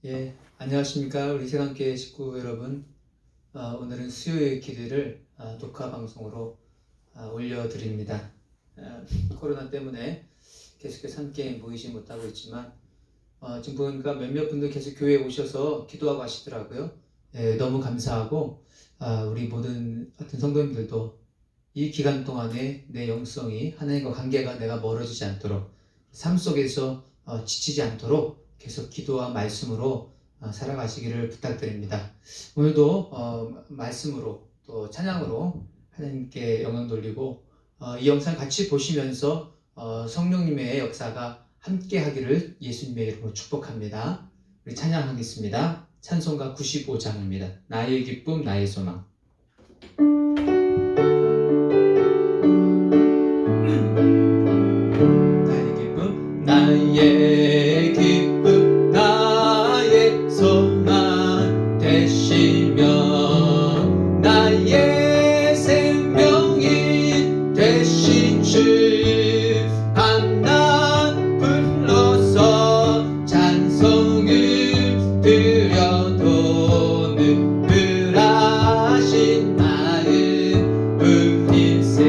예, 안녕하십니까. 우리 세관교회 식구 여러분. 오늘은 수요일 기도를 녹화 방송으로 올려드립니다. 코로나 때문에 계속해서 함께 모이지 못하고 있지만 지금 보니까 몇몇 분들 계속 교회에 오셔서 기도하고 하시더라고요. 예, 너무 감사하고 우리 모든 같은 성도님들도 이 기간 동안에 내 영성이 하나님과 관계가 내가 멀어지지 않도록 삶 속에서 지치지 않도록 계속 기도와 말씀으로 살아가시기를 부탁드립니다. 오늘도 말씀으로 또 찬양으로 하나님께 영광 돌리고 이 영상 같이 보시면서 성령님의 역사가 함께 하기를 예수님의 이름으로 축복합니다. 우리 찬양하겠습니다. 찬송가 95장입니다. 나의 기쁨 나의 소망. 나의 기쁨 나의 기쁨 나의 소망 되시며 나의 생명이 되신 주 밤낮 불러서 찬송을 드려도 능글하신 마음 은인세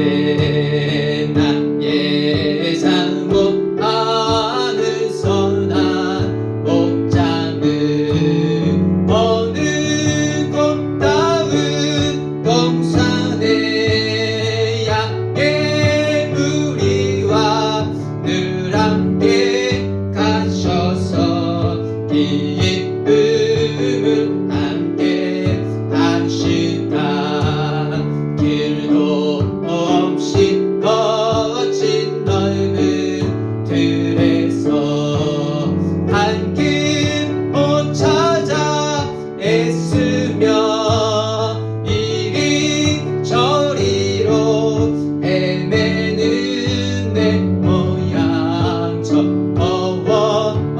나의 상고 하는 선한 목장은 어느 곳다운 동산에 양의 무리와 늘 함께 가셔서 기쁨을 함께 하시다. 길도 없이 거친 넓은 들에서 한 길 못 찾아 애쓰며 이리저리로 헤매는 내 모양 저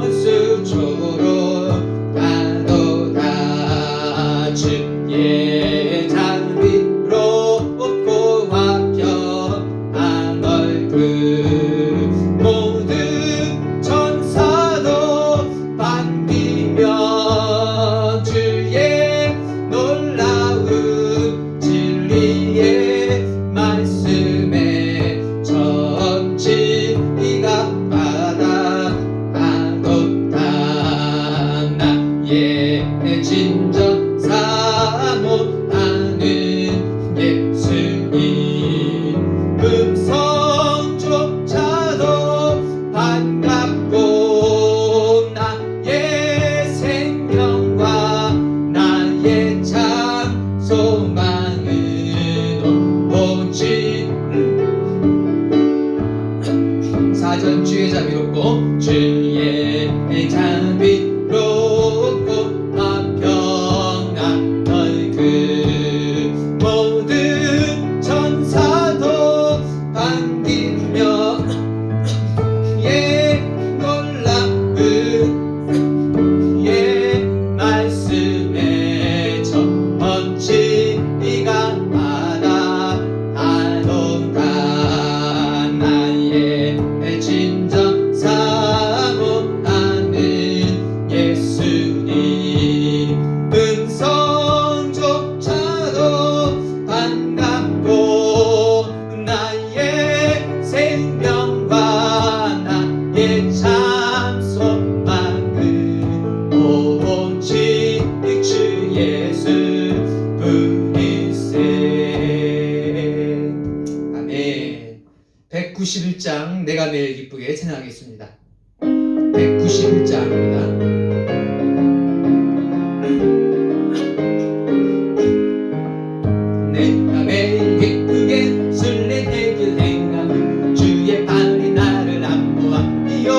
원수초로 가도다. 주의 장비로 화평한 얼굴 모든 천사도 반기며 주의 놀라운 진리의 말씀에 천지가 바라보다. 나의 진정 사모하는 예수님 음성조차도 반갑고 나의 생명과 나의 참 소망은 오직 사전 주의 자비롭고 주의 자비롭고 화평한 얼굴 모든 천사도 반기며 예 놀라운 예 말씀에 천지가 바라하도다. 나의 진정 사모하는 예수님 음성조차도 반갑고 나의 생명과 나의 참 소망은 오직 주 예수 뿐이세. 아멘. 191장 내가 매일 기쁘게 찬양하겠습니다. 191장입니다. 내가 매일 기쁘게 순례되길 행하고 주의 발이 나를 안보하리요.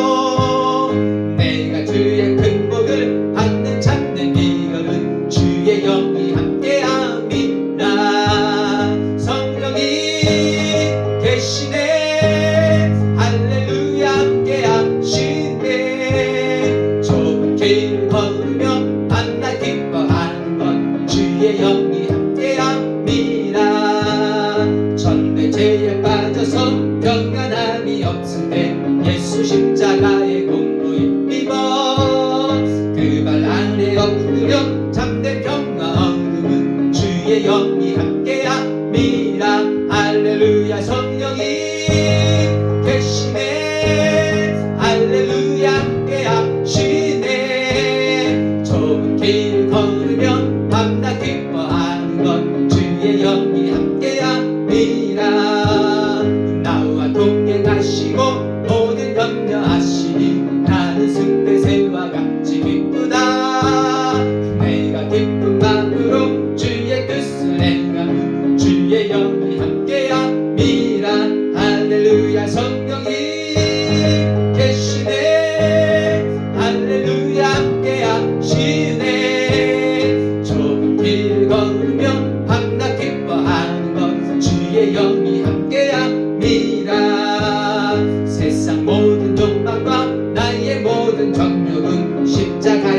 내가 주의 큰 복을 받는 참된 비결은 주의 영이 함께함이라. 성령이 계시네 할렐루야 함께하시네. 좁은 길 걸으며 만나 기뻐하는 것 주의 영이 함께함이라. 천대죄에 빠져서 평안함이 없을 때 예수 십자가의 공로에 입어 그 발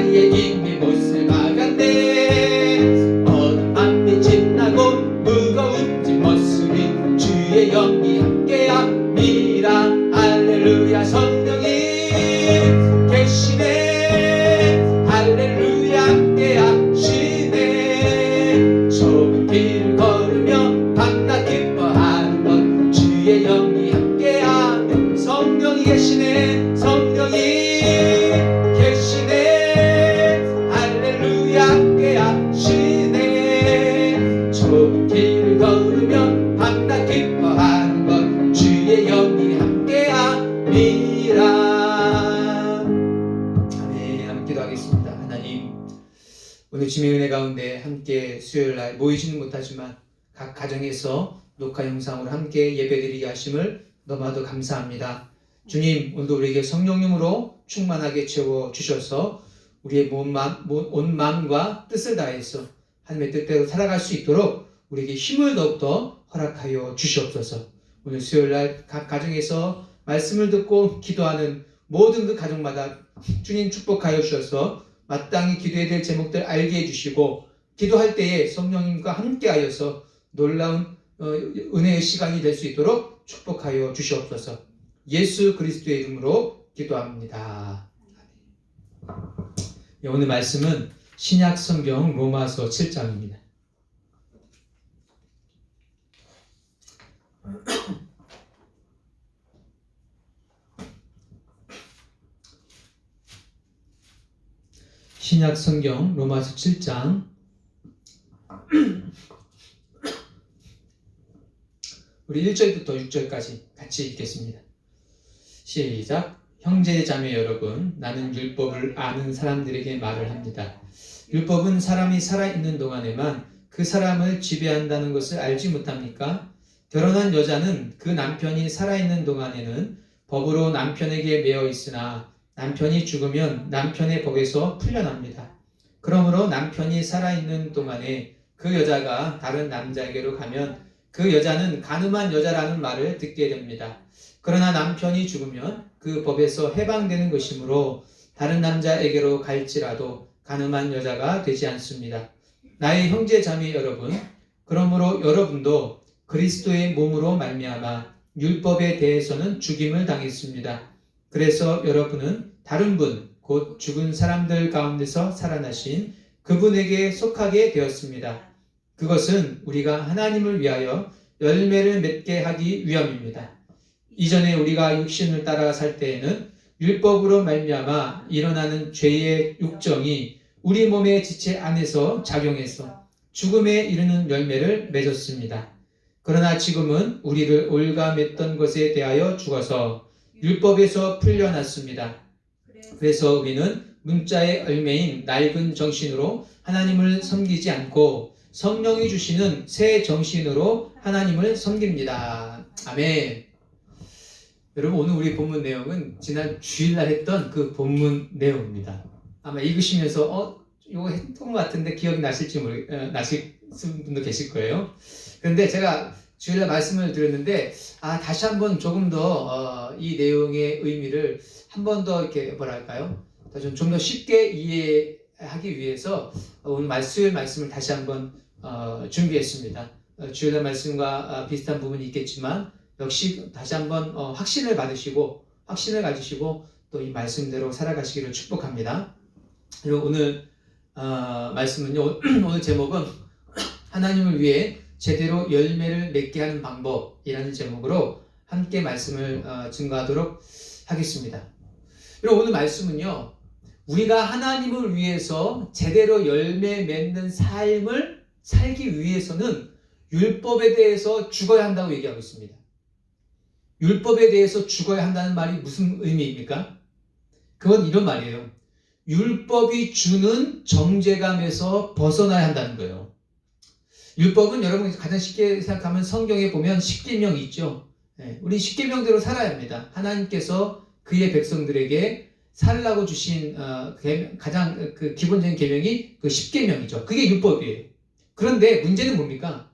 나의 이미 못을 박았네. 어둠 밤이 지나고 무거운 짐 모습이 주의 영이 함께함이라. 할렐루야. 성령이 계시네. 할렐루야. 함께하시네. 좁은 길을 걸으며 밤낮 기뻐하는 것 주의 영이 함께하네. 성령이 계시네. 성령이 계시네. 할렐루야. 함께하시네. 좁은 길을 걸으며 밤낮 기뻐하는 것 주의 영이 함께함이라. 아멘. 함께 기도하겠습니다. 하나님, 오늘 주님의 은혜 가운데 함께 수요일날 모이지는 못하지만 각 가정에서 녹화 영상으로 함께 예배드리게 하심을 너무나도 감사합니다. 주님, 오늘도 우리에게 성령님으로 충만하게 채워주셔서 우리의 온 마음과 뜻을 다해서 하나님의 뜻대로 살아갈 수 있도록 우리에게 힘을 더욱더 허락하여 주시옵소서. 오늘 수요일날 각 가정에서 말씀을 듣고 기도하는 모든 그 가정마다 주님 축복하여 주셔서 마땅히 기도해야 될 제목들 알게 해주시고, 기도할 때에 성령님과 함께하여서 놀라운 은혜의 시간이 될 수 있도록 축복하여 주시옵소서. 예수 그리스도의 이름으로 기도합니다. 오늘 말씀은 신약 성경 로마서 7장입니다. 신약 성경 로마서 7장 우리 1절부터 6절까지 같이 읽겠습니다. 시작. 형제 자매 여러분, 나는 율법을 아는 사람들에게 말을 합니다. 율법은 사람이 살아있는 동안에만 그 사람을 지배한다는 것을 알지 못합니까? 결혼한 여자는 그 남편이 살아있는 동안에는 법으로 남편에게 매여 있으나 남편이 죽으면 남편의 법에서 풀려납니다. 그러므로 남편이 살아있는 동안에 그 여자가 다른 남자에게로 가면 그 여자는 간음한 여자라는 말을 듣게 됩니다. 그러나 남편이 죽으면 그 법에서 해방되는 것이므로 다른 남자에게로 갈지라도 간음한 여자가 되지 않습니다. 나의 형제 자매 여러분, 그러므로 여러분도 그리스도의 몸으로 말미암아 율법에 대해서는 죽임을 당했습니다. 그래서 여러분은 다른 분, 곧 죽은 사람들 가운데서 살아나신 그분에게 속하게 되었습니다. 그것은 우리가 하나님을 위하여 열매를 맺게 하기 위함입니다. 이전에 우리가 육신을 따라 살 때에는 율법으로 말미암아 일어나는 죄의 육정이 우리 몸의 지체 안에서 작용해서 죽음에 이르는 열매를 맺었습니다. 그러나 지금은 우리를 올가맸던 것에 대하여 죽어서 율법에서 풀려났습니다. 그래서 우리는 문자의 열매인 낡은 정신으로 하나님을 섬기지 않고 성령이 주시는 새 정신으로 하나님을 섬깁니다. 아멘. 여러분, 오늘 우리 본문 내용은 지난 주일날 했던 그 본문 내용입니다. 아마 읽으시면서 이거 했던 것 같은데 기억이 나실 분도 계실 거예요. 그런데 제가 주일날 말씀을 드렸는데 다시 한번 조금 더 이 내용의 의미를 한 번 더 이렇게 뭐랄까요? 좀 더 쉽게 이해하기 위해서 오늘 수요일 말씀을 다시 한번 준비했습니다. 주일날 말씀과 비슷한 부분이 있겠지만 역시 다시 한번 확신을 받으시고 확신을 가지시고 또 이 말씀대로 살아가시기를 축복합니다. 그리고 오늘 말씀은요, 오늘 제목은 하나님을 위해 제대로 열매를 맺게 하는 방법이라는 제목으로 함께 말씀을 증거하도록 하겠습니다. 그리고 오늘 말씀은요, 우리가 하나님을 위해서 제대로 열매 맺는 삶을 살기 위해서는 율법에 대해서 죽어야 한다고 얘기하고 있습니다. 율법에 대해서 죽어야 한다는 말이 무슨 의미입니까? 그건 이런 말이에요. 율법이 주는 정죄감에서 벗어나야 한다는 거예요. 율법은 여러분 가장 쉽게 생각하면 성경에 보면 십계명이 있죠. 우리 십계명대로 살아야 합니다. 하나님께서 그의 백성들에게 살라고 주신 가장 그 기본적인 계명이 그 십계명이죠. 그게 율법이에요. 그런데 문제는 뭡니까?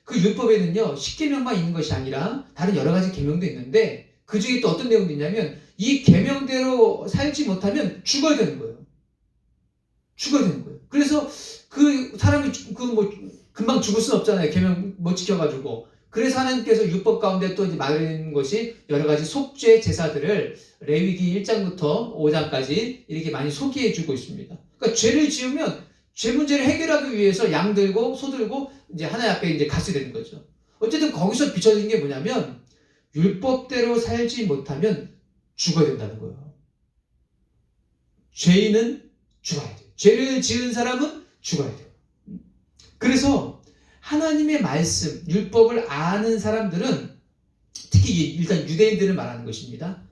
그 율법에는요, 십계명만 있는 것이 아니라 다른 여러 가지 계명도 있는데 그 중에 또 어떤 내용도 있냐면 이 계명대로 살지 못하면 죽어야 되는 거예요. 죽어야 되는 거예요. 그래서 그 사람이 금방 죽을 수는 없잖아요. 계명 못 지켜가지고. 그래서 하나님께서 율법 가운데 또 이제 말하는 것이 여러 가지 속죄 제사들을 레위기 1장부터 5장까지 이렇게 많이 소개해 주고 있습니다. 그러니까 죄를 지으면 죄 문제를 해결하기 위해서 양 들고 소 들고 이제 하나님 앞에 이제 갔어야 되는 거죠. 어쨌든 거기서 비춰진 게 뭐냐면 율법대로 살지 못하면 죽어야 된다는 거예요. 죄인은 죽어야 돼요. 죄를 지은 사람은 죽어야 돼요. 그래서 하나님의 말씀, 율법을 아는 사람들은 특히 일단 유대인들을 말하는 것입니다.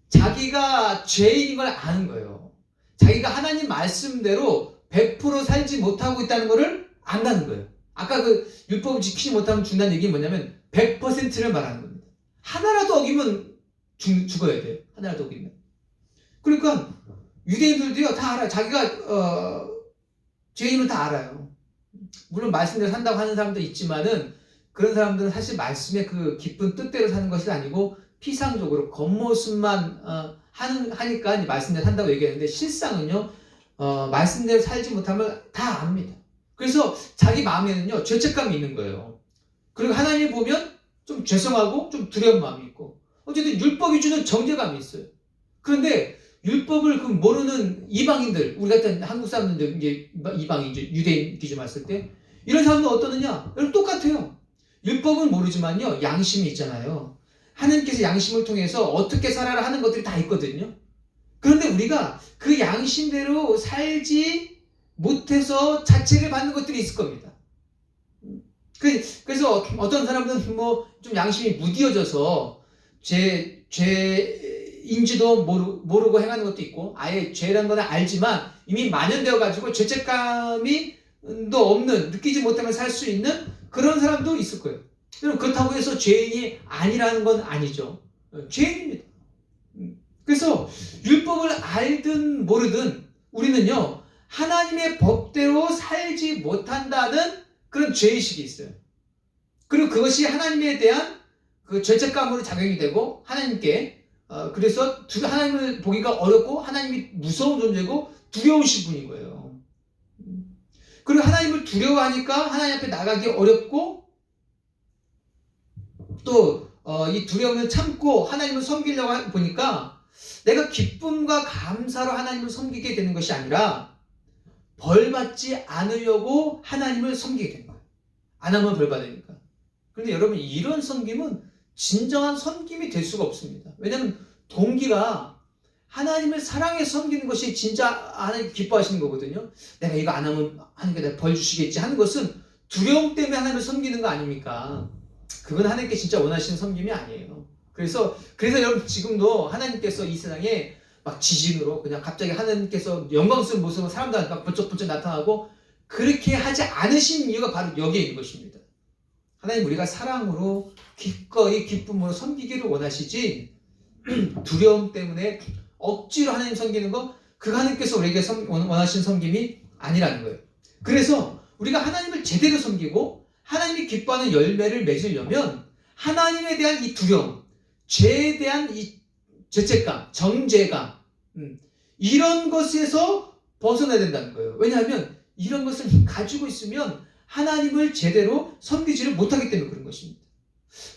자기가 죄인인 걸 아는 거예요. 자기가 하나님 말씀대로 100% 살지 못하고 있다는 것을 안다는 거예요. 아까 그 율법을 지키지 못하면 죽는다는 얘기는 뭐냐면 100%를 말하는 겁니다. 하나라도 어기면 죽어야 돼요. 하나라도 어기면. 그러니까 유대인들도요 다 알아요. 자기가 죄인은 다 알아요. 물론 말씀대로 산다고 하는 사람도 있지만은 그런 사람들은 사실 말씀의 그 깊은 뜻대로 사는 것이 아니고 피상적으로 겉모습만 하니까 말씀대로 산다고 얘기하는데 실상은요 말씀대로 살지 못하면 다 압니다. 그래서 자기 마음에는요 죄책감이 있는 거예요. 그리고 하나님을 보면 좀 죄송하고 좀 두려운 마음이 있고 어쨌든 율법이 주는 정죄감이 있어요. 그런데 율법을 모르는 이방인들, 우리 같은 한국 사람들 이제 이방인, 이제 유대인 기준 봤을 때 이런 사람들은 어떠느냐? 여러분 똑같아요. 율법은 모르지만요 양심이 있잖아요. 하나님께서 양심을 통해서 어떻게 살아라 하는 것들이 다 있거든요. 그런데 우리가 그 양심대로 살지 못해서 자책을 받는 것들이 있을 겁니다. 그래서 어떤 사람들은 좀 양심이 무디어져서 죄인지도 모르고 행하는 것도 있고 아예 죄라는 건 알지만 이미 만연되어 가지고 죄책감이 도 없는 느끼지 못하면 살 수 있는 그런 사람도 있을 거예요. 그렇다고 해서 죄인이 아니라는 건 아니죠. 죄인입니다. 그래서 율법을 알든 모르든 우리는요 하나님의 법대로 살지 못한다는 그런 죄의식이 있어요. 그리고 그것이 하나님에 대한 그 죄책감으로 작용이 되고 하나님께 그래서 하나님을 보기가 어렵고 하나님이 무서운 존재고 두려우신 분인 거예요. 그리고 하나님을 두려워하니까 하나님 앞에 나가기 어렵고 또 이 두려움을 참고 하나님을 섬기려고 보니까 내가 기쁨과 감사로 하나님을 섬기게 되는 것이 아니라 벌 받지 않으려고 하나님을 섬기게 되는 거예요. 안 하면 벌 받으니까. 그런데 여러분 이런 섬김은 진정한 섬김이 될 수가 없습니다. 왜냐하면 동기가 하나님을 사랑해서 섬기는 것이 진짜 하나님 기뻐하시는 거거든요. 내가 이거 안 하면 하나님께 내가 벌 주시겠지 하는 것은 두려움 때문에 하나님을 섬기는 거 아닙니까? 그건 하나님께 진짜 원하시는 섬김이 아니에요. 그래서 여러분 지금도 하나님께서 이 세상에 막 지진으로 그냥 갑자기 하나님께서 영광스러운 모습으로 사람들한테 막 번쩍번쩍 나타나고 그렇게 하지 않으신 이유가 바로 여기에 있는 것입니다. 하나님 우리가 사랑으로 기꺼이 기쁨으로 섬기기를 원하시지 두려움 때문에 억지로 하나님 섬기는 거 그 하나님께서 우리에게 원하시는 섬김이 아니라는 거예요. 그래서 우리가 하나님을 제대로 섬기고 하나님이 기뻐하는 열매를 맺으려면 하나님에 대한 이 두려움, 죄에 대한 이 죄책감, 정죄감 이런 것에서 벗어나야 된다는 거예요. 왜냐하면 이런 것을 가지고 있으면 하나님을 제대로 섬기지를 못하기 때문에 그런 것입니다.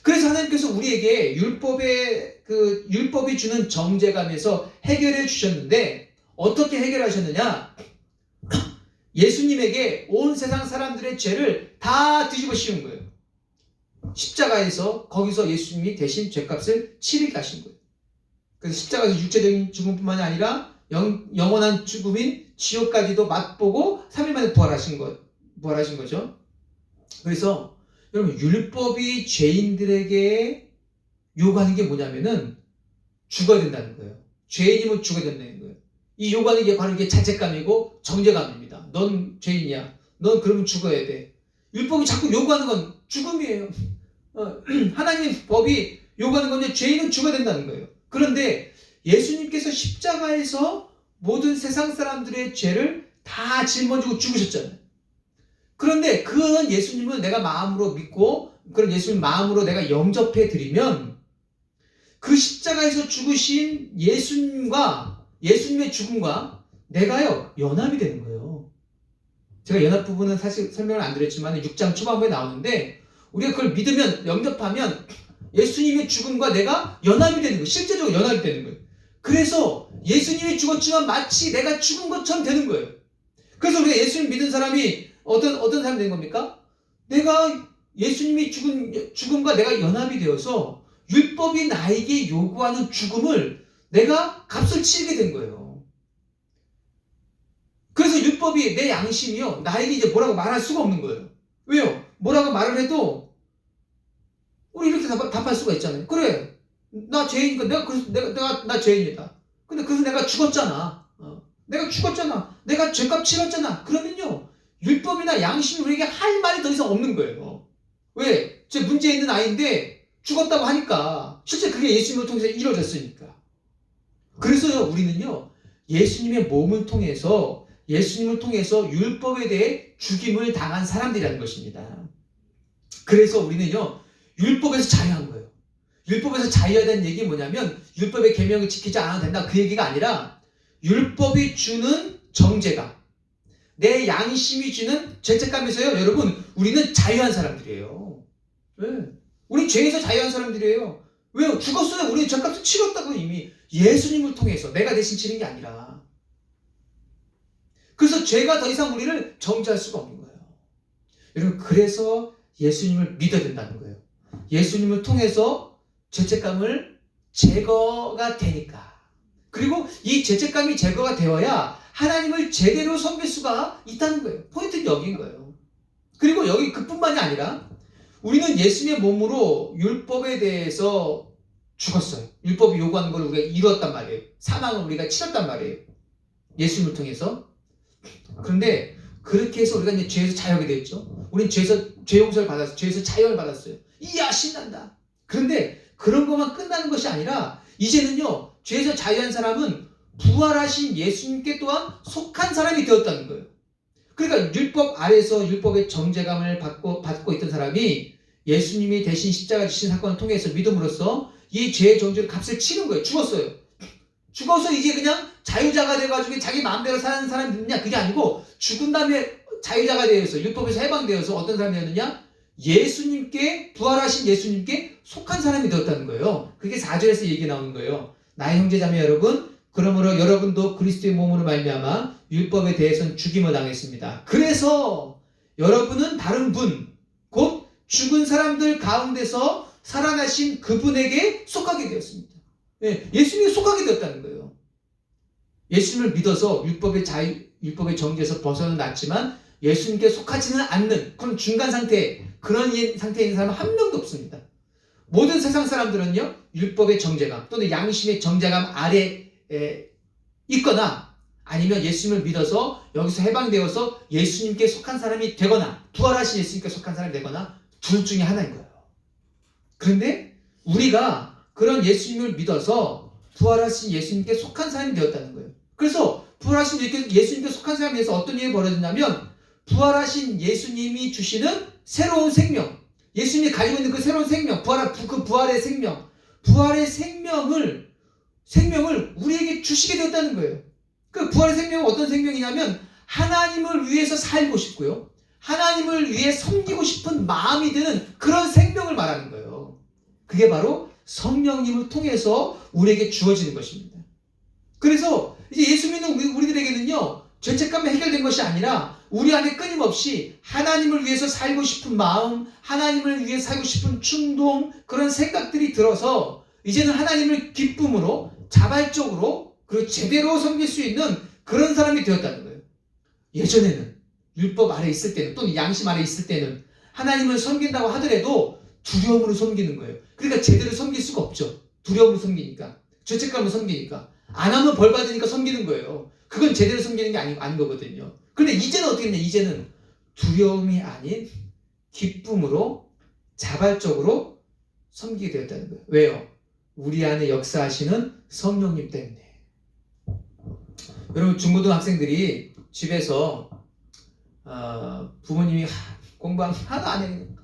그래서 하나님께서 우리에게 율법이 주는 정죄감에서 해결해 주셨는데 어떻게 해결하셨느냐? 예수님에게 온 세상 사람들의 죄를 다 뒤집어 씌운 거예요. 십자가에서 거기서 예수님이 대신 죄값을 치르게 하신 거예요. 그래서 십자가에서 육체적인 죽음뿐만이 아니라 영원한 죽음인 지옥까지도 맛보고 3일 만에 부활하신 거죠. 그래서 여러분 율법이 죄인들에게 요구하는 게 뭐냐면은 죽어야 된다는 거예요. 죄인이면 죽어야 된다는 거예요. 이 요구하는 게 바로 이게 자책감이고 정죄감입니다. 넌 죄인이야. 넌 그러면 죽어야 돼. 율법이 자꾸 요구하는 건 죽음이에요. 하나님의 법이 요구하는 건데 죄인은 죽어야 된다는 거예요. 그런데 예수님께서 십자가에서 모든 세상 사람들의 죄를 다 짊어지고 죽으셨잖아요. 그런데 그런 예수님을 내가 마음으로 믿고 그런 예수님 마음으로 내가 영접해 드리면 그 십자가에서 죽으신 예수님의 죽음과 내가요 연합이 되는 거예요. 제가 연합 부분은 사실 설명을 안 드렸지만 6장 초반부에 나오는데 우리가 그걸 믿으면 영접하면 예수님의 죽음과 내가 연합이 되는 거예요. 실제적으로 연합이 되는 거예요. 그래서 예수님이 죽었지만 마치 내가 죽은 것처럼 되는 거예요. 그래서 우리가 예수님 믿은 사람이 어떤 사람이 된 겁니까? 내가 예수님이 죽음과 내가 연합이 되어서 율법이 나에게 요구하는 죽음을 내가 값을 치르게 된 거예요. 그래서 율법이 내 양심이요 나에게 이제 뭐라고 말할 수가 없는 거예요. 왜요? 뭐라고 말을 해도 우리 이렇게 답할 수가 있잖아요. 그래, 나 죄인이니까 내가 나 죄인이다. 근데 그래서 내가 죽었잖아. 내가 죽었잖아. 내가 죄값 치렀잖아. 그러면요 율법이나 양심이 우리에게 할 말이 더 이상 없는 거예요. 왜? 저 문제 있는 아이인데 죽었다고 하니까 실제 그게 예수님을 통해서 이루어졌으니까. 그래서요 우리는요 예수님의 몸을 통해서 율법에 대해 죽임을 당한 사람들이라는 것입니다. 그래서 우리는요 율법에서 자유한 거예요. 율법에서 자유하다는 얘기 뭐냐면 율법의 계명을 지키지 않아도 된다 그 얘기가 아니라 율법이 주는 정죄감, 내 양심이 주는 죄책감에서요 여러분 우리는 자유한 사람들이에요. 왜? 우리 죄에서 자유한 사람들이에요. 왜요? 죽었어요. 우리 죄값을 치렀다고 이미 예수님을 통해서 내가 대신 치른 게 아니라. 그래서 죄가 더 이상 우리를 정죄할 수가 없는 거예요. 여러분 그래서 예수님을 믿어야 된다는 거예요. 예수님을 통해서 죄책감을 제거가 되니까. 그리고 이 죄책감이 제거가 되어야 하나님을 제대로 섬길 수가 있다는 거예요. 포인트는 여기인 거예요. 그리고 여기 그뿐만이 아니라 우리는 예수님의 몸으로 율법에 대해서 죽었어요. 율법이 요구하는 걸 우리가 이루었단 말이에요. 사망을 우리가 치렀단 말이에요. 예수님을 통해서. 그런데 그렇게 해서 우리가 이제 죄에서 자유하게 됐죠. 우리는 죄 용서를 받았어요. 죄에서 자유를 받았어요. 이야 신난다. 그런데 그런 것만 끝나는 것이 아니라 이제는요 죄에서 자유한 사람은 부활하신 예수님께 또한 속한 사람이 되었다는 거예요. 그러니까 율법 아래서 율법의 정죄감을 받고 있던 사람이 예수님이 대신 십자가 지신 사건을 통해서 믿음으로써 이 죄의 정죄의 값을 치는 거예요. 죽었어요. 죽어서 이제 그냥 자유자가 돼가지고 자기 마음대로 사는 사람이 있느냐? 그게 아니고 죽은 다음에 자유자가 되어서 율법에서 해방되어서 어떤 사람이 되었느냐? 예수님께 부활하신 예수님께 속한 사람이 되었다는 거예요. 그게 4절에서 얘기 나오는 거예요. 나의 형제자매 여러분, 그러므로 여러분도 그리스도의 몸으로 말미암아 율법에 대해서는 죽임을 당했습니다. 그래서 여러분은 다른 분, 곧 죽은 사람들 가운데서 살아나신 그분에게 속하게 되었습니다. 예수님이 속하게 되었다는 거예요. 예수님을 믿어서 율법의 정죄에서 벗어났지만 예수님께 속하지는 않는 그런 중간 상태, 그런 상태에 있는 사람은 한 명도 없습니다. 모든 세상 사람들은요 율법의 정죄감 또는 양심의 정죄감 아래 있거나 아니면 예수님을 믿어서 여기서 해방되어서 예수님께 속한 사람이 되거나 부활하신 예수님께 속한 사람이 되거나 둘 중에 하나인 거예요. 그런데 우리가 그런 예수님을 믿어서 부활하신 예수님께 속한 사람이 되었다는 거예요. 그래서 부활하신 예수님께 속한 사람에 대해서 어떤 일이 벌어졌냐면 부활하신 예수님이 주시는 새로운 생명, 예수님이 가지고 있는 그 새로운 생명, 그 부활의 생명, 부활의 생명을 우리에게 주시게 되었다는 거예요. 그 부활의 생명은 어떤 생명이냐면 하나님을 위해서 살고 싶고요. 하나님을 위해 섬기고 싶은 마음이 드는 그런 생명을 말하는 거예요. 그게 바로 성령님을 통해서 우리에게 주어지는 것입니다. 그래서 이제 예수 믿는 우리들에게는요, 죄책감이 해결된 것이 아니라 우리 안에 끊임없이 하나님을 위해서 살고 싶은 마음, 하나님을 위해 살고 싶은 충동, 그런 생각들이 들어서 이제는 하나님을 기쁨으로 자발적으로 그리고 제대로 섬길 수 있는 그런 사람이 되었다는 거예요. 예전에는 율법 아래 있을 때는 또는 양심 아래 있을 때는 하나님을 섬긴다고 하더라도 두려움으로 섬기는 거예요. 그러니까 제대로 섬길 수가 없죠. 두려움으로 섬기니까. 죄책감으로 섬기니까. 안 하면 벌 받으니까 섬기는 거예요. 그건 제대로 섬기는 게 아닌 거거든요. 그런데 이제는 어떻게 했냐? 이제는 두려움이 아닌 기쁨으로 자발적으로 섬기게 되었다는 거예요. 왜요? 우리 안에 역사하시는 성령님 때문에. 여러분, 중고등학생들이 집에서 부모님이 공부 하도 안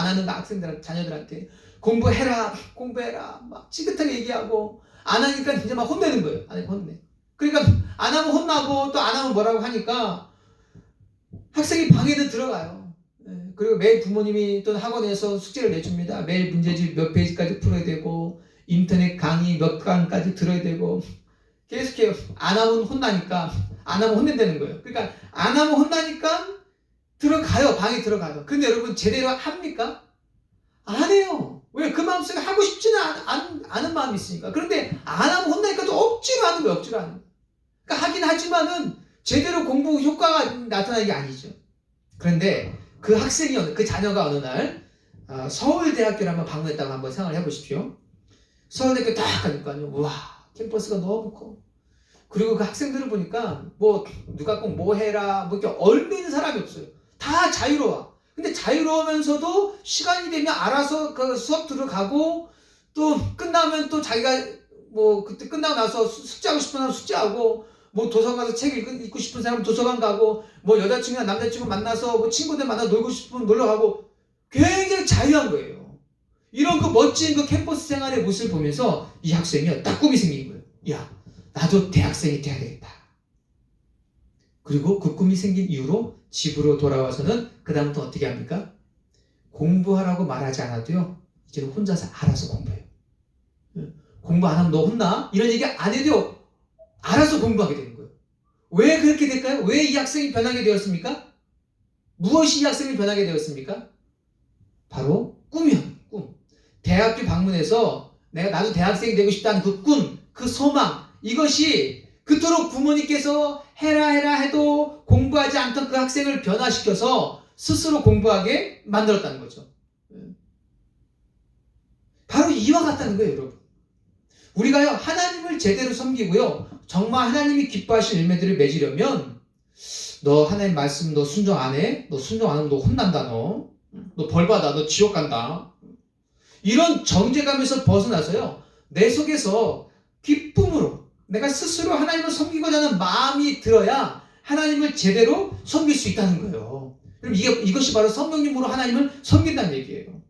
하는 자녀들한테 공부해라 막 지긋하게 얘기하고 안 하니까 이제 막 혼내는 거예요. 혼내. 그러니까 안 하면 혼나고 또 안 하면 뭐라고 하니까 학생이 방에는 들어가요. 그리고 매일 부모님이 또는 학원에서 숙제를 내줍니다. 매일 문제집 몇 페이지까지 풀어야 되고 인터넷 강의 몇 강까지 들어야 되고 계속해요. 안 하면 혼나니까 안 하면 혼낸다는 거예요. 그러니까 안 하면 혼나니까 들어가요. 방에 들어가요. 근데 여러분 제대로 합니까? 안 해요. 왜? 그 마음속에 하고 싶지는 않은 마음이 있으니까. 그런데 안 하면 혼나니까 또 억지로 하는 거예요. 억지로 하는 거예요. 그러니까 하긴 하지만은 제대로 공부 효과가 나타나는 게 아니죠. 그런데 그 학생이 그 자녀가 어느 날 서울대학교를 한번 방문했다고 한번 생각을 해보십시오. 서울대학교 딱 가니까요. 와, 캠퍼스가 너무 커. 그리고 그 학생들을 보니까 뭐 누가 꼭 뭐 해라 뭐 이렇게 얽매이는 사람이 없어요. 다 자유로워. 근데 자유로우면서도 시간이 되면 알아서 그 수업 들어가고 또 끝나면 또 자기가 뭐 그때 끝나고 나서 숙제하고 싶은 사람 숙제하고 뭐 도서관 가서 책 읽고 싶은 사람 도서관 가고 뭐 여자친구나 남자친구 만나서 뭐 친구들 만나 놀고 싶으면 놀러 가고 굉장히 자유한 거예요. 이런 그 멋진 그 캠퍼스 생활의 모습을 보면서 이 학생이 딱 꿈이 생긴 거예요. 야, 나도 대학생이 돼야 되겠다. 그리고 그 꿈이 생긴 이후로 집으로 돌아와서는 그 다음부터 어떻게 합니까? 공부하라고 말하지 않아도요. 이제는 혼자서 알아서 공부해요. 공부 안 하면 너 혼나? 이런 얘기 안 해도 알아서 공부하게 되는 거예요. 왜 그렇게 될까요? 왜 이 학생이 변하게 되었습니까? 무엇이 이 학생이 변하게 되었습니까? 바로 꿈이요. 꿈. 대학교 방문해서 나도 대학생이 되고 싶다는 그 꿈, 그 소망, 이것이 그토록 부모님께서 해라 해도 공부하지 않던 그 학생을 변화시켜서 스스로 공부하게 만들었다는 거죠. 바로 이와 같다는 거예요, 여러분. 우리가요, 하나님을 제대로 섬기고요, 정말 하나님이 기뻐하실 열매들을 맺으려면, 너 하나님 말씀 너 순종 안 해? 너 순종 안 하면 너 혼난다, 너 벌 받아, 너 지옥 간다. 이런 정죄감에서 벗어나서요, 내 속에서 기쁨으로 내가 스스로 하나님을 섬기고자 하는 마음이 들어야 하나님을 제대로 섬길 수 있다는 거예요. 그럼 이것이 바로 성령님으로 하나님을 섬긴다는 얘기예요.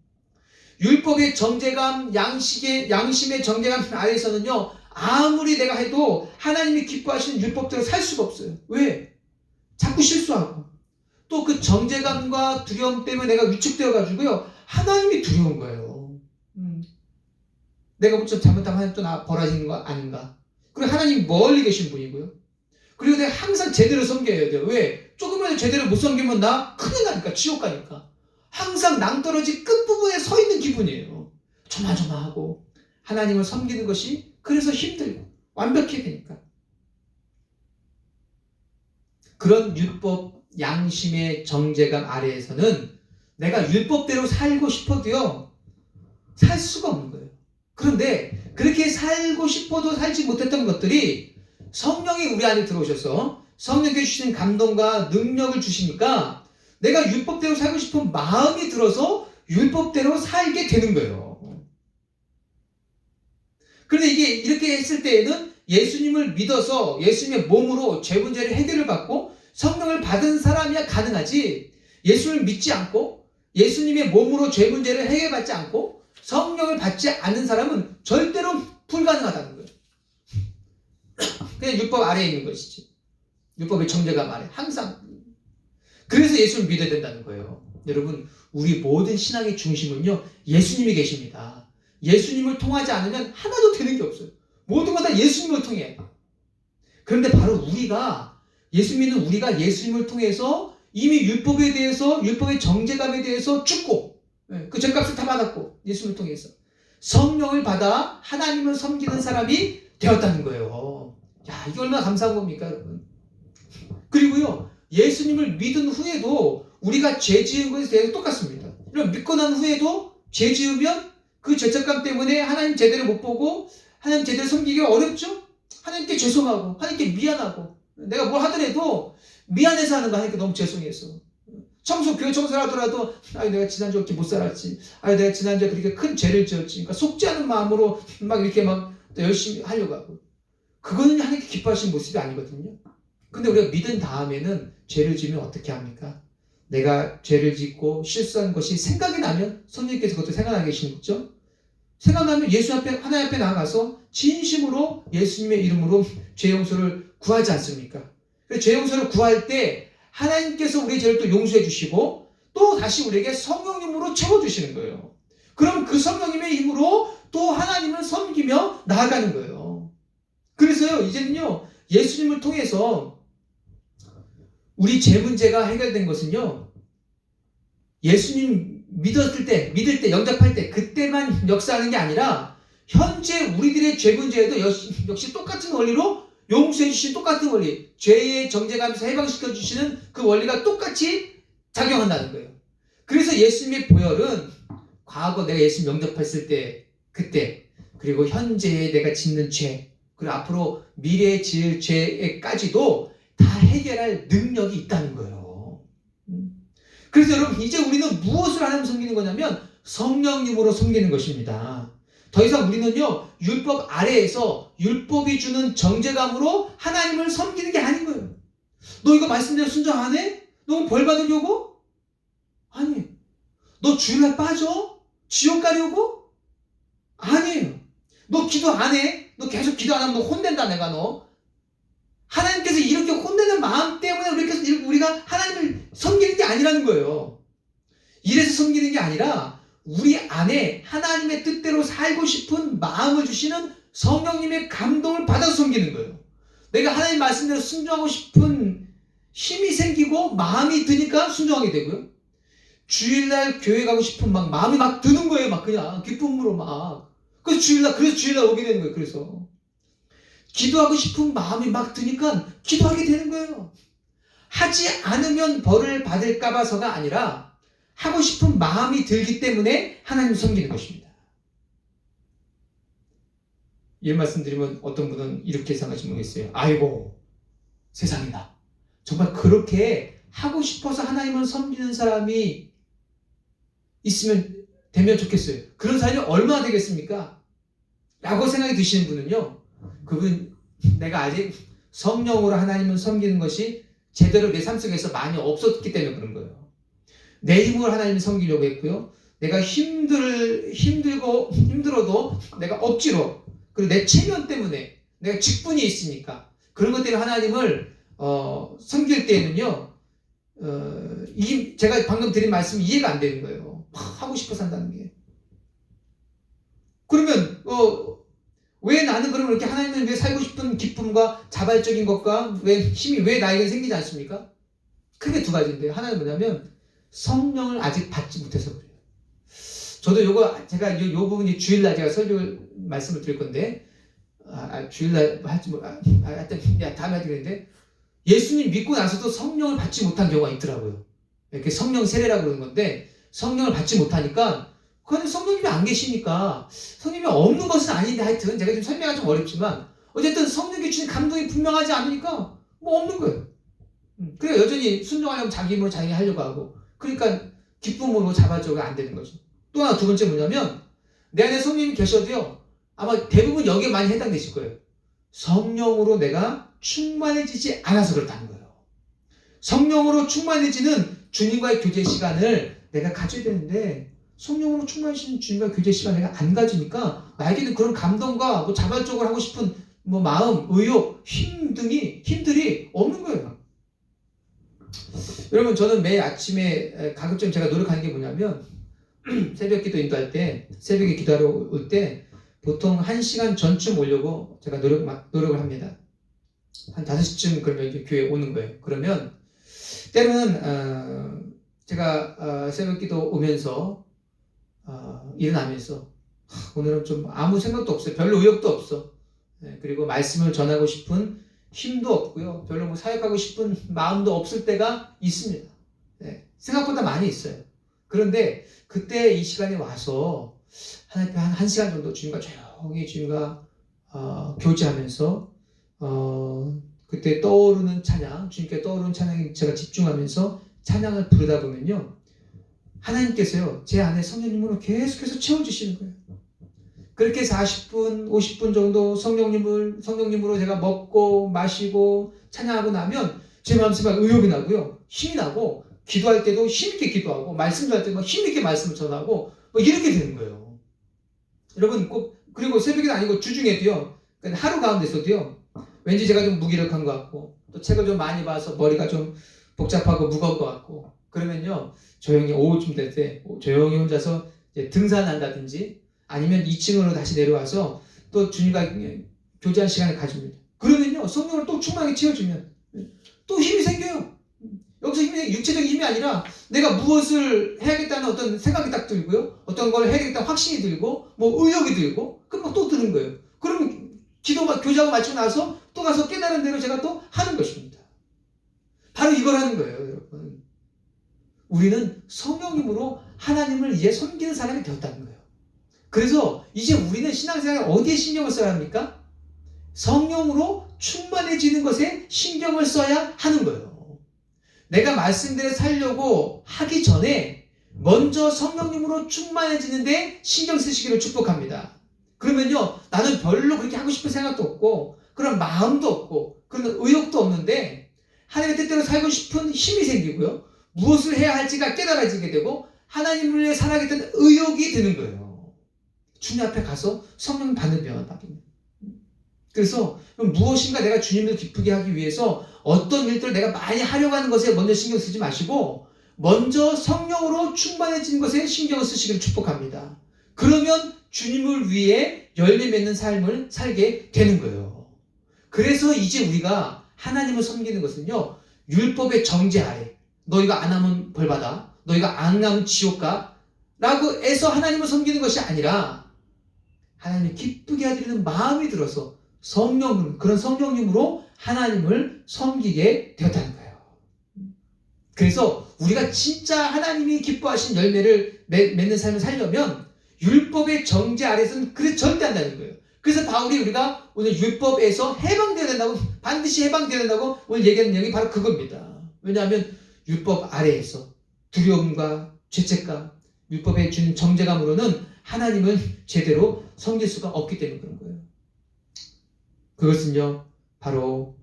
율법의 정죄감, 양심의 정죄감 아래에서는요, 아무리 내가 해도 하나님이 기뻐하시는 율법대로 살 수가 없어요. 왜? 자꾸 실수하고 또 그 정죄감과 두려움 때문에 내가 위축되어 가지고요, 하나님이 두려운 거예요. 내가 무슨 잘못하면 하나님 또 나 벌어지는 거 아닌가? 그리고 하나님 멀리 계신 분이고요. 그리고 내가 항상 제대로 섬겨야 돼요. 왜? 조금만 제대로 못 섬기면 나 큰일 나니까, 지옥 가니까. 항상 낭떠러지 끝부분에 서 있는 기분이에요. 조마조마하고 하나님을 섬기는 것이 그래서 힘들고 완벽해야 되니까. 그런 율법, 양심의 정죄감 아래에서는 내가 율법대로 살고 싶어도요, 살 수가 없는 거예요. 그런데 그렇게 살고 싶어도 살지 못했던 것들이 성령이 우리 안에 들어오셔서 성령께 주시는 감동과 능력을 주시니까 내가 율법대로 살고 싶은 마음이 들어서 율법대로 살게 되는 거예요. 그런데 이게 이렇게 했을 때에는 예수님을 믿어서 예수님의 몸으로 죄 문제를 해결을 받고 성령을 받은 사람이야 가능하지, 예수님을 믿지 않고 예수님의 몸으로 죄 문제를 해결받지 않고 성령을 받지 않는 사람은 절대로 불가능하다는 거예요. 그냥 율법 아래에 있는 것이지. 율법의 정죄감 아래 항상. 그래서 예수를 믿어야 된다는 거예요. 여러분, 우리 모든 신앙의 중심은요, 예수님이 계십니다. 예수님을 통하지 않으면 하나도 되는 게 없어요. 모든 건 다 예수님을 통해. 그런데 바로 예수 믿는 우리가 예수님을 통해서 이미 율법에 대해서, 율법의 정죄감에 대해서 죽고, 그 죄값을 다 받았고, 예수님을 통해서 성령을 받아 하나님을 섬기는 사람이 되었다는 거예요. 야, 이게 얼마나 감사한 겁니까, 여러분? 그리고요, 예수님을 믿은 후에도 우리가 죄 지은 것에 대해서 똑같습니다. 그럼 믿고 난 후에도 죄 지으면 그 죄책감 때문에 하나님 제대로 못 보고 하나님 제대로 섬기기가 어렵죠? 하나님께 죄송하고 하나님께 미안하고, 내가 뭘 하더라도 미안해서 하는 거, 하나님께 너무 죄송해서. 교회 청소를 하더라도 내가 지난주에 이렇게 못 살았지, 내가 지난주에 그렇게 큰 죄를 지었지, 그러니까 속지 않은 마음으로 막 이렇게 막 열심히 하려고 하고, 그거는 하나님께 기뻐하시는 모습이 아니거든요. 근데 우리가 믿은 다음에는 죄를 지으면 어떻게 합니까? 내가 죄를 짓고 실수한 것이 생각이 나면 성령께서 그것도 생각나게 계시는 거죠. 생각나면 예수 앞에, 하나님 앞에 나가서 진심으로 예수님의 이름으로 죄 용서를 구하지 않습니까? 그래서 죄 용서를 구할 때 하나님께서 우리의 죄를 또 용서해 주시고 또 다시 우리에게 성령님으로 채워주시는 거예요. 그럼 그 성령님의 힘으로 또 하나님을 섬기며 나아가는 거예요. 그래서요, 이제는요, 예수님을 통해서 우리 죄 문제가 해결된 것은요, 예수님 믿을 때, 영접할 때, 그때만 역사하는 게 아니라, 현재 우리들의 죄 문제에도 역시 똑같은 원리로 용서해 주신 똑같은 원리, 죄의 정죄감에서 해방시켜 주시는 그 원리가 똑같이 작용한다는 거예요. 그래서 예수님의 보혈은 과거 내가 예수님 영접했을 때, 그때, 그리고 현재에 내가 짓는 죄, 그리고 앞으로 미래에 지을 죄에까지도 다 해결할 능력이 있다는 거예요. 그래서 여러분, 이제 우리는 무엇을 하나님 섬기는 거냐면 성령님으로 섬기는 것입니다. 더 이상 우리는요, 율법 아래에서 율법이 주는 정죄감으로 하나님을 섬기는 게 아닌 거예요. 너 이거 말씀대로 순종 안 해? 너 벌 받으려고? 아니에요. 너 주일날 빠져? 지옥 가려고? 아니에요. 너 기도 안 해? 너 계속 기도 안 하면 너 혼낸다, 내가 너. 하나님께서 이렇게 혼내는 마음 때문에 우리가 하나님을 섬기는 게 아니라는 거예요. 이래서 섬기는 게 아니라 우리 안에 하나님의 뜻대로 살고 싶은 마음을 주시는 성령님의 감동을 받아서 섬기는 거예요. 내가 하나님 말씀대로 순종하고 싶은 힘이 생기고 마음이 드니까 순종하게 되고요. 주일날 교회 가고 싶은 마음이 막 드는 거예요. 막 그냥 기쁨으로 막. 그래서 주일날 오게 되는 거예요. 그래서 기도하고 싶은 마음이 막 드니까 기도하게 되는 거예요. 하지 않으면 벌을 받을까 봐서가 아니라 하고 싶은 마음이 들기 때문에 하나님을 섬기는 것입니다. 이 말씀드리면 어떤 분은 이렇게 생각하시면 모르겠어요. 아이고, 세상이다. 정말 그렇게 하고 싶어서 하나님을 섬기는 사람이 되면 좋겠어요. 그런 사람이 얼마나 되겠습니까? 라고 생각이 드시는 분은요, 그분 내가 아직 성령으로 하나님을 섬기는 것이 제대로 내 삶 속에서 많이 없었기 때문에 그런 거예요. 내 힘으로 하나님을 섬기려고 했고요. 내가 힘들어도 내가 억지로, 그리고 내 체면 때문에, 내가 직분이 있으니까 그런 것 때문에 하나님을 섬길 때에는요, 제가 방금 드린 말씀이 이해가 안 되는 거예요. 하고 싶어서 한다는 게. 그러면 왜 나는 그러면 이렇게 하나님을 위해 살고 싶은 기쁨과 자발적인 것과 힘이 왜 나에게 생기지 않습니까? 크게 두 가지인데요. 하나는 뭐냐면 성령을 아직 받지 못해서 그래요. 저도 제가 요 부분이 주일날 제가 말씀을 드릴 건데, 주일날 하여튼 다음에 하겠는데, 예수님 믿고 나서도 성령을 받지 못한 경우가 있더라고요. 이렇게 성령 세례라고 그러는 건데, 성령을 받지 못하니까, 그건 성령님이 안 계시니까, 성령님이 없는 것은 아닌데, 하여튼 제가 좀 설명하기 좀 어렵지만, 어쨌든 성령이 주신 감동이 분명하지 않으니까 뭐 없는 거예요. 그래 여전히 순종하려면 자기 힘으로 자기 하려고 하고, 그러니까 기쁨으로 자발적으로 안 되는 거죠. 또 하나 두 번째 뭐냐면, 내 안에 성령님이 계셔도요, 아마 대부분 여기에 많이 해당되실 거예요. 성령으로 내가 충만해지지 않아서 그렇다는 거예요. 성령으로 충만해지는 주님과의 교제 시간을 내가 가져야 되는데, 성령으로 충만해지는 주님과의 교제 시간을 내가 안 가지니까 나에게는 그런 감동과 뭐 자발적으로 하고 싶은 뭐 마음, 의욕, 힘들이 없는 거예요. 여러분, 저는 매일 아침에 가급적 제가 노력하는 게 뭐냐면, 새벽 기도 인도할 때, 새벽에 기도하러 올 때 보통 1시간 전쯤 오려고 제가 노력을 합니다. 한 5시쯤 그러면 이제 교회에 오는 거예요. 그러면 때로는 제가 새벽 기도 오면서 일어나면서 오늘은 좀 아무 생각도 없어요. 별로 의욕도 없어. 그리고 말씀을 전하고 싶은 힘도 없고요. 별로 뭐 사역하고 싶은 마음도 없을 때가 있습니다. 생각보다 많이 있어요. 그런데 그때 이 시간에 와서 하나님 한 1시간 정도 주님과 조용히 주님과 교제하면서 그때 떠오르는 찬양, 주님께 떠오르는 찬양에 제가 집중하면서 찬양을 부르다 보면요, 하나님께서요 제 안에 성령님으로 계속해서 채워주시는 거예요. 그렇게 40분, 50분 정도 성령님으로 제가 먹고 마시고 찬양하고 나면 제 마음속에 막 의욕이 나고요, 힘이 나고, 기도할 때도 힘있게 기도하고, 말씀도 할 때 막 힘있게 말씀을 전하고, 뭐 이렇게 되는 거예요. 여러분, 그리고 새벽이 아니고 주중에도요, 하루 가운데서도요, 왠지 제가 좀 무기력한 것 같고 또 책을 좀 많이 봐서 머리가 좀 복잡하고 무거울 것 같고 그러면요 조용히 오후쯤 될 때 조용히 혼자서 이제 등산한다든지 아니면 2층으로 다시 내려와서 또 주님과 교제한 시간을 가집니다. 그러면요 성령을 또 충만하게 채워주면 또 힘이 생겨요. 여기서 힘이 육체적인 힘이 아니라 내가 무엇을 해야겠다는 어떤 생각이 딱 들고요. 어떤 걸 해야겠다는 확신이 들고 뭐 의욕이 들고 그럼 또 드는 거예요. 그러면 기도가 교제하고 마치고 나서 또 가서 깨달은 대로 제가 또 하는 것입니다. 바로 이걸 하는 거예요, 여러분. 우리는 성령님으로 하나님을 이제 섬기는 사람이 되었다는 거예요. 그래서 이제 우리는 신앙생활에 어디에 신경을 써야 합니까? 성령으로 충만해지는 것에 신경을 써야 하는 거예요. 내가 말씀대로 살려고 하기 전에 먼저 성령님으로 충만해지는데 신경 쓰시기를 축복합니다. 그러면요 나는 별로 그렇게 하고 싶은 생각도 없고 그런 마음도 없고 그런 의욕도 없는데 하나님의 뜻대로 살고 싶은 힘이 생기고요. 무엇을 해야 할지가 깨달아지게 되고 하나님을 위해 살아가겠다는 의욕이 드는 거예요. 주님 앞에 가서 성령 받으면 그래서 무엇인가 내가 주님을 기쁘게 하기 위해서 어떤 일들을 내가 많이 하려고 하는 것에 먼저 신경 쓰지 마시고 먼저 성령으로 충만해지는 것에 신경을 쓰시기를 축복합니다. 그러면 주님을 위해 열매 맺는 삶을 살게 되는 거예요. 그래서 이제 우리가 하나님을 섬기는 것은요 율법의 정죄 아래 너희가 안 하면 벌받아 너희가 안 하면 지옥 가 라고 해서 하나님을 섬기는 것이 아니라 하나님을 기쁘게 하려는 마음이 들어서 그런 성령님으로 하나님을 섬기게 되었다는 거예요. 그래서 우리가 진짜 하나님이 기뻐하신 열매를 맺는 삶을 살려면 율법의 정죄 아래서는 그래 절대 안 된다는 거예요. 그래서 바울이 우리가 오늘 율법에서 해방되어야 된다고 반드시 해방되어야 된다고 오늘 얘기하는 내용이 바로 그겁니다. 왜냐하면 율법 아래에서 두려움과 죄책감 율법에 주는 정죄감으로는 하나님은 제대로 섬길 수가 없기 때문에 그런 거예요. 그것은요 바로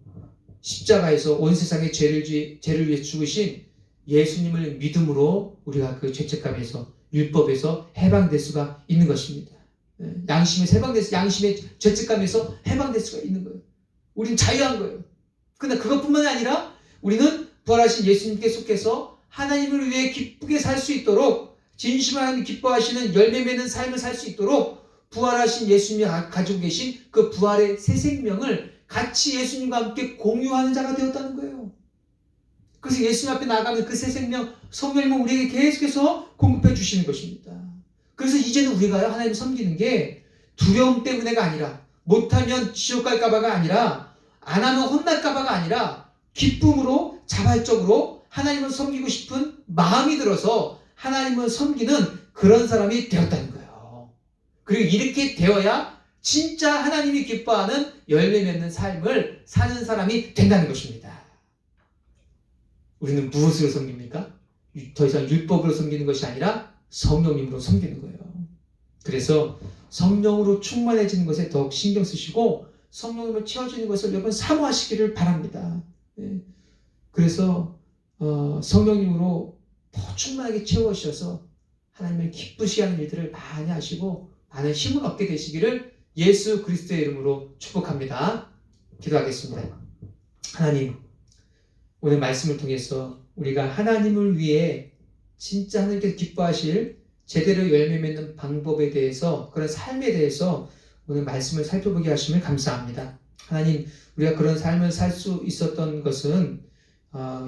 십자가에서 온 세상의 죄를 위해 죽으신 예수님을 믿음으로 우리가 그 죄책감에서 율법에서 해방될 수가 있는 것입니다. 양심에서 해방돼서 양심의 죄책감에서 해방될 수가 있는 거예요. 우리는 자유한 거예요. 그러나 그것뿐만 아니라 우리는 부활하신 예수님께 속해서 하나님을 위해 기쁘게 살 수 있도록 진심으로 하나님 기뻐하시는 열매 맺는 삶을 살 수 있도록 부활하신 예수님이 가지고 계신 그 부활의 새 생명을 같이 예수님과 함께 공유하는 자가 되었다는 거예요. 그래서 예수님 앞에 나가면 그 새 생명 성령님은 우리에게 계속해서 공급해 주시는 것입니다. 그래서 이제는 우리가요 하나님 섬기는 게 두려움 때문에가 아니라 못하면 지옥 갈까봐가 아니라 안 하면 혼날까봐가 아니라 기쁨으로 자발적으로 하나님을 섬기고 싶은 마음이 들어서 하나님을 섬기는 그런 사람이 되었다는 거예요. 그리고 이렇게 되어야 진짜 하나님이 기뻐하는 열매 맺는 삶을 사는 사람이 된다는 것입니다. 우리는 무엇으로 섬깁니까? 더 이상 율법으로 섬기는 것이 아니라 성령님으로 섬기는 거예요. 그래서 성령으로 충만해지는 것에 더욱 신경 쓰시고 성령님을 채워주는 것을 여러분 사모하시기를 바랍니다. 그래서 성령님으로 더 충만하게 채워주셔서 하나님을 기쁘시게 하는 일들을 많이 하시고 많은 힘을 얻게 되시기를 예수 그리스도의 이름으로 축복합니다. 기도하겠습니다. 하나님, 오늘 말씀을 통해서 우리가 하나님을 위해 진짜 하나님께서 기뻐하실 제대로 열매 맺는 방법에 대해서 그런 삶에 대해서 오늘 말씀을 살펴보게 하심을 감사합니다. 하나님, 우리가 그런 삶을 살 수 있었던 것은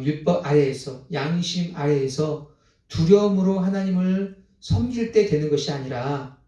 율법 아래에서 양심 아래에서 두려움으로 하나님을 섬길 때 되는 것이 아니라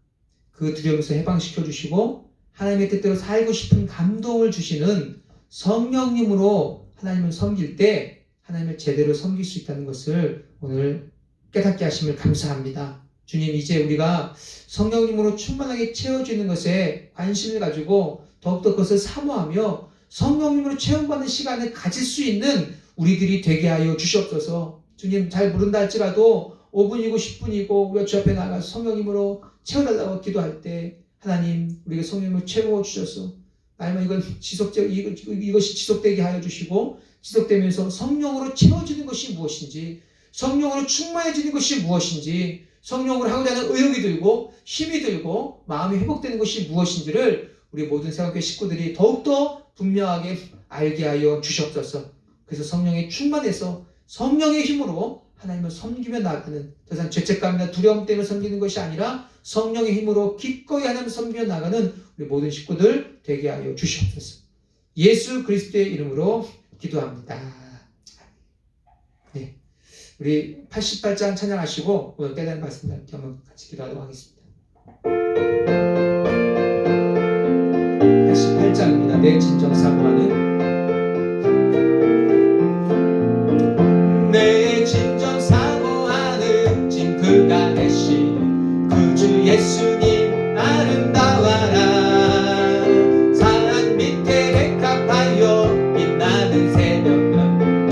그 두려움에서 해방시켜 주시고 하나님의 뜻대로 살고 싶은 감동을 주시는 성령님으로 하나님을 섬길 때 하나님을 제대로 섬길 수 있다는 것을 오늘 깨닫게 하심을 감사합니다. 주님, 이제 우리가 성령님으로 충만하게 채워지는 것에 관심을 가지고 더욱더 그것을 사모하며 성령님으로 체험받는 시간을 가질 수 있는 우리들이 되게 하여 주시옵소서. 주님, 잘 모른다 할지라도 5분이고 10분이고 우리가 주 앞에 나가서 성령님으로 채워달라고 기도할 때 하나님, 우리가 성령님을 채워주셔서 아니면 이것이 지속되게 하여 주시고 지속되면서 성령으로 채워지는 것이 무엇인지, 성령으로 충만해지는 것이 무엇인지, 성령으로 하고자 하는 의욕이 들고 힘이 들고 마음이 회복되는 것이 무엇인지를 우리 모든 생각교회 식구들이 더욱더 분명하게 알게 하여 주시옵소서. 그래서 성령에 충만해서 성령의 힘으로 하나님을 섬기며 나가는, 더 이상 죄책감이나 두려움 때문에 섬기는 것이 아니라 성령의 힘으로 기꺼이 하나님을 섬기며 나가는 우리 모든 식구들 되게 하여 주시옵소서. 예수 그리스도의 이름으로 기도합니다. 네, 우리 88장 찬양하시고 오늘 때된 말씀 함께 한번 같이 기도하도록 하겠습니다. 88장입니다. 내 진정 사모하는, 내 진정 사모하는 진 그가 되신 구주 예수님 아름다워라. 산 밑에 백합하여 빛나는 새벽별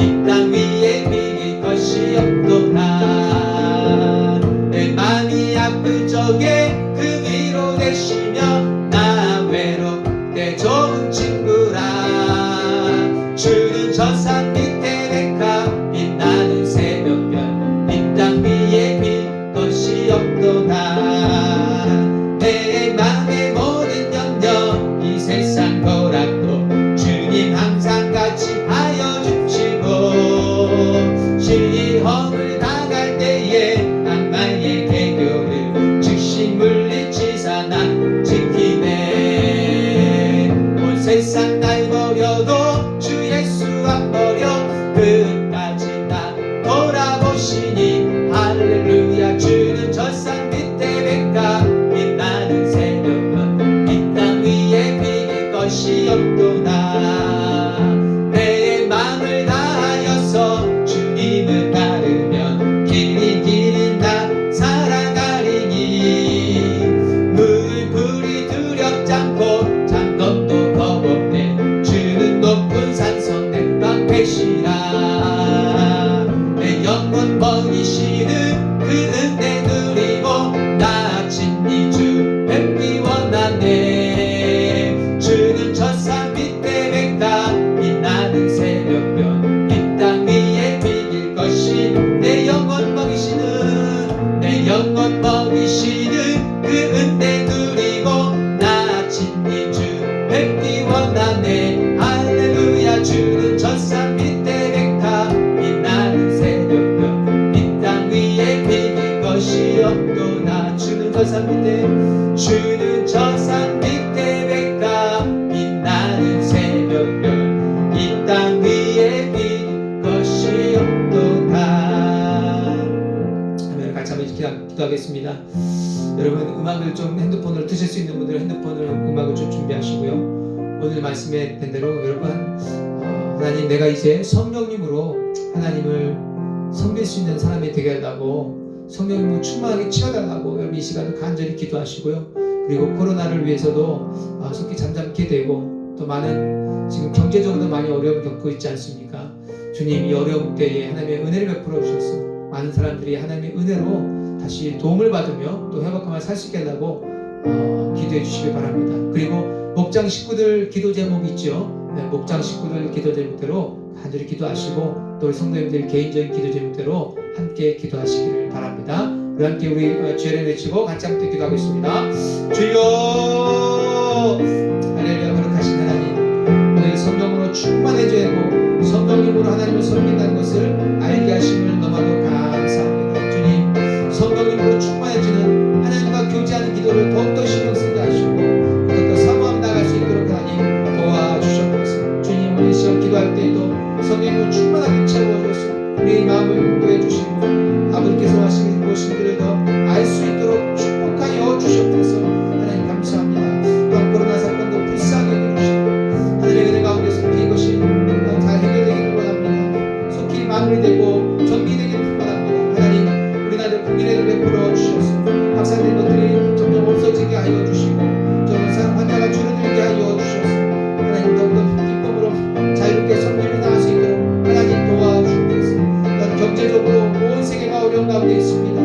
이 땅 위에 비길 것이 없도다. 내 맘이 아플 적에 그 위로 되시며 나 외롭 때 좋은 친구라. 주는 저 산 밑에 백합 빛나는 새벽별 이 땅 위에 빌 것이 없도다. 내 맘의 모든 염려 이 세상 거락도 주님 항상 같이 하여 주시고, 시험을 당할 때에 악마의 개교를 즉시 물리치사 난 지키네. 온 세상 날 버려도 주 예수 안 버려 끝까지 나 돌아보시니 할렐루야. 주는 저 산 밑에 백합 빛나는 새벽별 이 땅 위에 비길 것이 없도다. 내 맘을 다하여서 주님을 따르면 길이 나 살아가리니. 물불이 두렵지 않고 잠것도 겁없네. 주는 높은 산성 내 방패시라. 내 영혼 먹이시는 그 은혜 누리고 나 친히 주 뵙기 원하네. 주는 저 산 밑에 백합 빛나는 새벽별 이 땅 위에 비길 것이, 내 영혼 먹이시는, 내 영혼 먹이시는 그 은혜 누리고 나 친히 주 뵙기 원하네. 할렐루야. 주는 저 산 밑에 백합 빛나는 새벽별 이 땅 위에 비길 것이 없도다. 주는 저 산 밑에, 주는 저 산 밑에 백합 빛나는 새벽별 이 땅 위에 비길 것이 없도다. 아멘. 같이 한번 기도하겠습니다. 여러분 음악을 좀 핸드폰으로 드실 수 있는 분들은 핸드폰으로 음악을 좀 준비하시고요. 오늘 말씀에 된 대로 여러분 하나님, 내가 이제 성령님으로 하나님을 섬길 수 있는 사람이 되게 하려고 성령님을 충만하게 채워달라고 여러분 이 시간을 간절히 기도하시고요. 그리고 코로나를 위해서도 속히 잠잠케 되고, 또 많은 지금 경제적으로 많이 어려움을 겪고 있지 않습니까? 주님, 이 어려움 때에 하나님의 은혜를 베풀어 주셔서 많은 사람들이 하나님의 은혜로 다시 도움을 받으며 또 회복하며 살 수 있게 하려고 기도해 주시길 바랍니다. 그리고 목장 식구들 기도 제목 있죠? 네, 목장 식구들 기도 제목대로 간절히 기도하시고, 또 우리 성도님들 개인적인 기도 제목대로 함께 기도하시기를 바랍니다. 우리 함께 우리 주의를 외치고 같이 함께 기도하겠습니다. 주여, 할렐루야. 거룩하신 하나님, 오늘 성령으로 충만해져야 하고 성령님으로 하나님을 섬긴다는 것을 알게 하심을 너무나도 감사합니다. 주님, 성령님으로 충만해지는 하나님과 교제하는 기도를 더욱더 신경 쓰게 하시고 더욱더 사모함 나갈 수 있도록 하나님 도와주셨옵소서. 주님, 오늘 시험 기도할 때에도 성령으로 충만하게 채워주셔서 우리의 마음을 인도해 주시고 아버지께서 하시는 것들을 더 알 수 있도록 축복하여 주셨옵소서. 하나님 감사합니다. 또한 코로나 사건도 불쌍히 여겨주시고 하늘의 은혜 가운데서 이것이 잘 해결되기를 원합니다. 속히 마무리되고 정리되기를 원합니다. 하나님, 우리나라의 국민의를 베풀어 주셔서 확산된 것들이 점점 없어지게 하여 주시고 점점 환자가 줄어들게 하여 주셔서 하나님 더욱더 기쁨으로 자유롭게 섬기며 나갈 수 있도록 하나님 도와주옵소서. 경제적으로 온 세계가 어려운 가운데 있습니다.